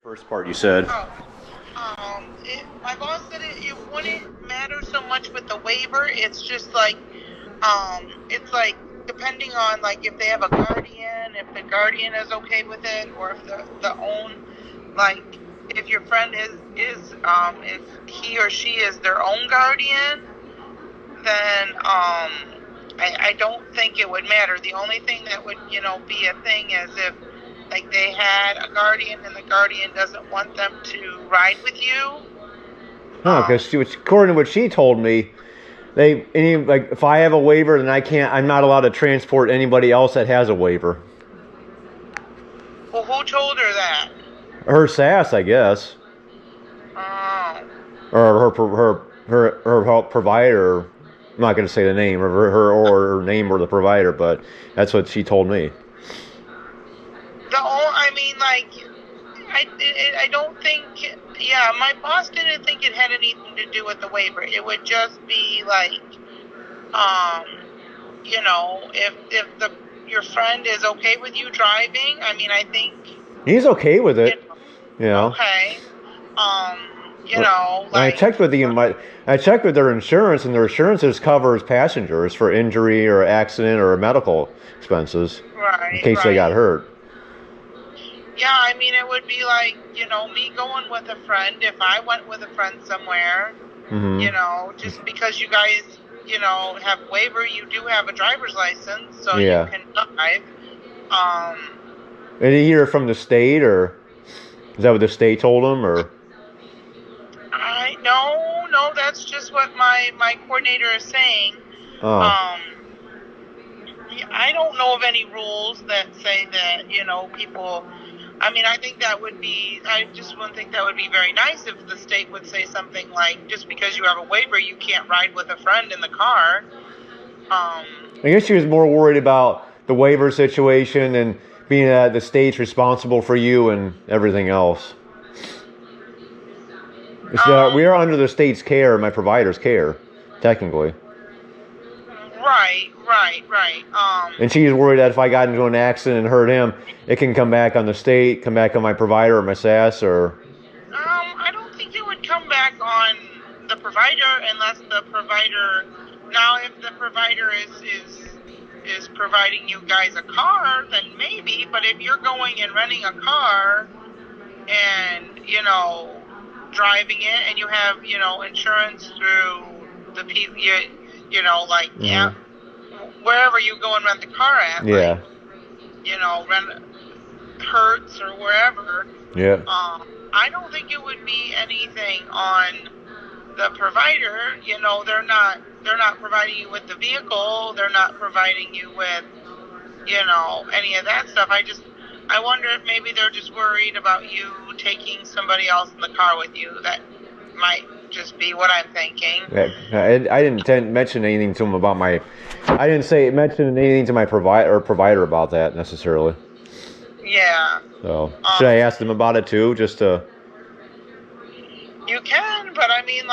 First part you said. Oh, my boss said it wouldn't matter so much with the waiver. It's just like, it's like depending on like if they have a guardian, if the guardian is okay with it, or if the own, like if your friend if he or she is their own guardian, then I don't think it would matter. The only thing that would be a thing is if like they had a guardian and the guardian doesn't want them to ride with you. No, because according to what she told me, like if I have a waiver, then I'm not allowed to transport anybody else that has a waiver. Well, who told her that? Her SAS, I guess, Oh. or her provider. I'm not going to say the name of her name or the provider, but that's what she told me. I mean, like, I don't think. Yeah, my boss didn't think it had anything to do with the waiver. It would just be like, if your friend is okay with you driving. I mean, I think he's okay with it. Okay. Like, I checked with their insurance, and their insurance covers passengers for injury or accident or medical expenses, in case they got hurt. Yeah, I mean, it would be like, me going with a friend. If I went with a friend somewhere, just because you guys, have waiver, you do have a driver's license, so you can drive. Did he hear from the state, or is that what the state told him, or? No, that's just what my coordinator is saying. Oh. I don't know of any rules that say that, people. I mean, I just wouldn't think that would be very nice if the state would say something like, just because you have a waiver, you can't ride with a friend in the car. I guess she was more worried about the waiver situation and being that the state's responsible for you and everything else. We are under the state's care, my provider's care, technically. Right. And she's worried that if I got into an accident and hurt him, it can come back on the state, come back on my provider or my SAS, or... I don't think it would come back on the provider unless the provider... Now, if the provider is providing you guys a car, then maybe. But if you're going and renting a car and, driving it, and you have, insurance through the people, wherever you go and rent the car at, rent Hertz or wherever. Yeah. I don't think it would be anything on the provider. They're not providing you with the vehicle. They're not providing you with, any of that stuff. I wonder if maybe they're just worried about you taking somebody else in the car with you. That might just be what I'm thinking. I didn't mention anything to him about I didn't mention anything to my provider about that necessarily. Yeah. So should I ask them about it too, just to? You can, but I mean,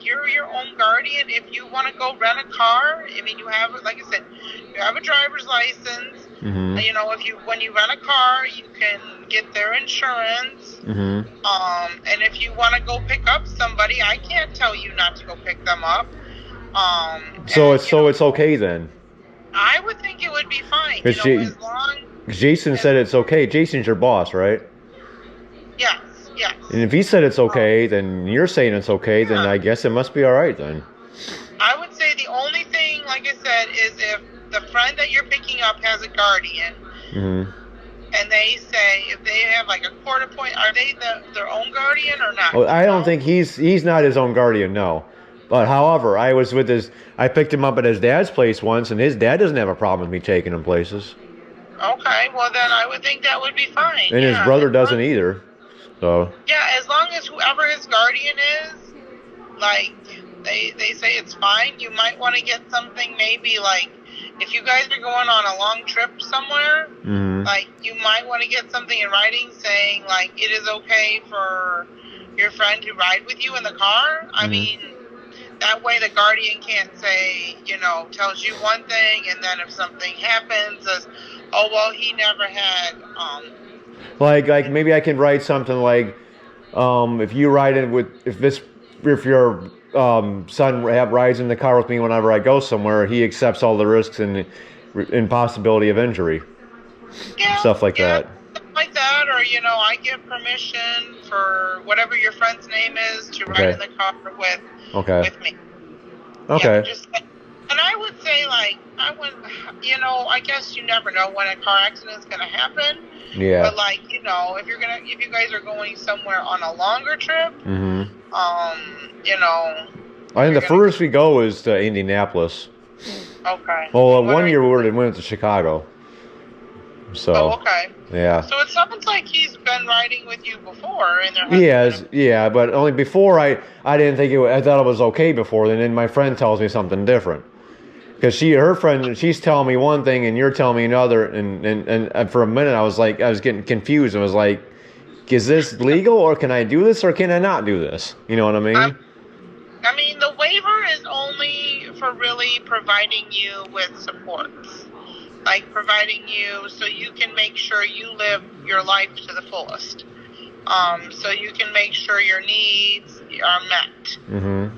you're your own guardian. If you want to go rent a car, I mean, you have, like I said, you have a driver's license. Mm-hmm. When you rent a car, you can get their insurance. Mm-hmm. And if you want to go pick up somebody, I can't tell you not to go pick them up. So it's okay then. I would think it would be fine. As long. Jason said it's okay. Jason's your boss, right? Yes. And if he said it's okay, then you're saying it's okay, then I guess it must be all right then. I would say the only thing, like I said, is if the friend that you're picking up has a guardian, mm-hmm. and they say if they have like a court appointment, are they their own guardian or not? Well, I don't think he's not his own guardian, no. But however, I picked him up at his dad's place once, and his dad doesn't have a problem with me taking him places. Okay, well then I would think that would be fine. And his brother doesn't either. So. Yeah, as long as whoever his guardian is, like they say it's fine. You might want to get something, maybe like if you guys are going on a long trip somewhere, mm-hmm. like you might want to get something in writing saying like it is okay for your friend to ride with you in the car. Mm-hmm. I mean, that way the guardian can't say, tells you one thing, and then if something happens, says, oh well, he never had Like maybe I can write something like, if you ride in with if your son rides in the car with me whenever I go somewhere, he accepts all the risks and possibility of injury, Yeah, stuff like yeah, that. something like that, or I give permission for whatever your friend's name is to ride Okay. in the car Okay. with me. Okay. Yeah, and I would say like I guess you never know when a car accident is gonna happen. Yeah. But like if you guys are going somewhere on a longer trip, Mhm. I think you're the gonna furthest we go is to Indianapolis. okay. Well, What one are year you- we went to Chicago. So. Oh, okay. Yeah. So it sounds like he's been riding with you before, and Yeah, but only before I didn't think I thought it was okay before. Then my friend tells me something different. Because she's telling me one thing and you're telling me another, and for a minute I was getting confused. I was like, is this legal, or can I do this, or can I not do this? You know what I mean? I mean, the waiver is only for really providing you with supports, like providing you so you can make sure you live your life to the fullest. So you can make sure your needs are met. Mm-hmm.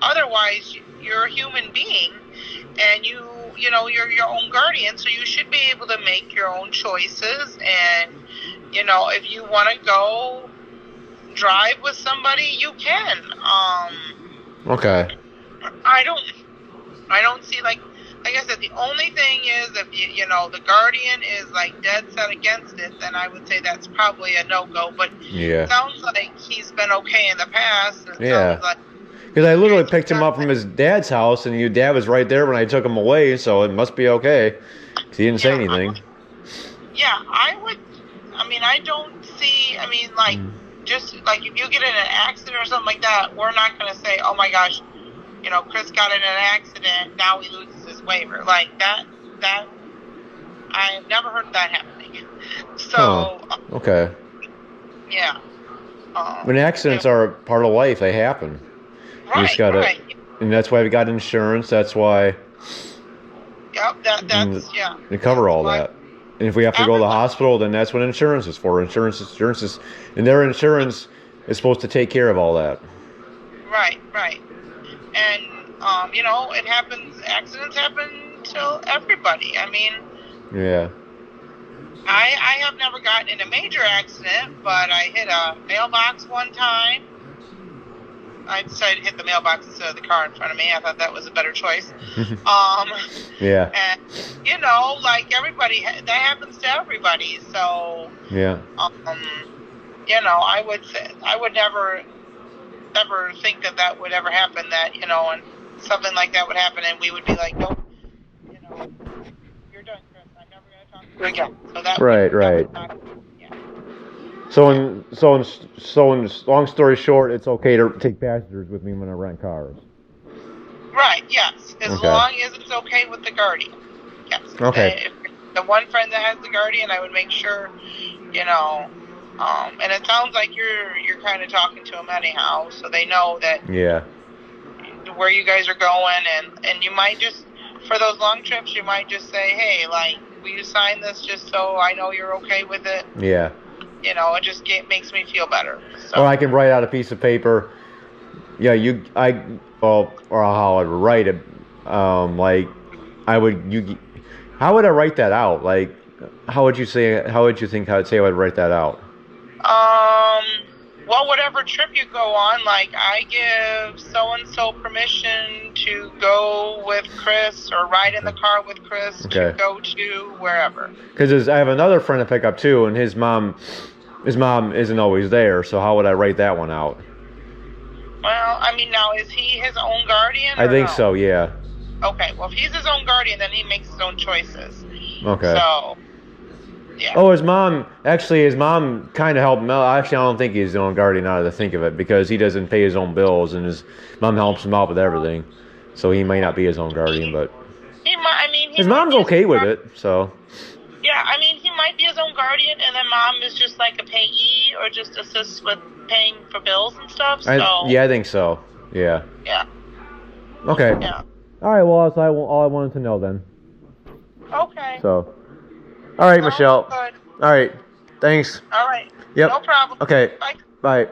Otherwise you're a human being, and you're your own guardian, so you should be able to make your own choices. And if you want to go drive with somebody, you can. Okay. I don't see like I said, the only thing is if the guardian is like dead set against it, then I would say that's probably a no-go. But Yeah. it sounds like he's been okay in the past. It Yeah. sounds like Because I literally picked him up from his dad's house, and your dad was right there when I took him away, so it must be okay. 'Cause he didn't say anything. Yeah, I don't see. Just like if you get in an accident or something like that, we're not going to say, "Oh my gosh, Chris got in an accident. Now he loses his waiver." Like that. I have never heard of that happening. So Okay. yeah. When accidents are part of life, they happen. You just gotta, right. and that's why we got insurance. That's why Yep. That's yeah. they cover all Why- that. And if we have to go to the hospital, then that's what insurance is for. Insurance is, and their insurance is supposed to take care of all that. Right. And it happens. Accidents happen to everybody. I mean, Yeah. I have never gotten in a major accident, but I hit a mailbox one time. I decided to hit the mailbox instead of the car in front of me. I thought that was a better choice. Yeah. And like everybody, that happens to everybody. So Yeah. I would say I would never ever think that would ever happen. That and something like that would happen, and we would be like, nope, you're done, Chris. I'm never going to talk to you again. So that Right. Yeah. So in long story short, it's okay to take passengers with me when I rent cars. Right. Yes. As Okay. long as it's okay with the guardian. Yes. Okay. If the one friend that has the guardian, I would make sure, and it sounds like you're kind of talking to them anyhow, so they know that Yeah. where you guys are going, and you might just, for those long trips, you might just say, hey, like, will you sign this just so I know you're okay with it? Yeah. It just makes me feel better. So. Or I can write out a piece of paper. Yeah, or how I would write it. How would I write that out? Like, how would you think I would write that out? Well, whatever trip you go on, like I give so-and-so permission to go with Chris or ride in the car with Chris to go to wherever. Because I have another friend to pick up too, and his mom isn't always there, so how would I write that one out? Well, now is he his own guardian? I think no? so, yeah. Okay, well if he's his own guardian, then he makes his own choices. Okay. So, yeah. Oh, his mom kind of helped him out. Actually, I don't think he's his own guardian now that I think of it, because he doesn't pay his own bills, and his mom helps him out with everything. So he may not be his own guardian, but his mom's okay with it, so. Yeah, he might be his own guardian, and then mom is just like a payee or just assists with paying for bills and stuff. So. I think so. Yeah. Yeah. Okay. Yeah. All right. Well, that's all I wanted to know then. Okay. So. All right, Michelle. Good. All right. Thanks. All right. Yep. No problem. Okay. Bye. Bye.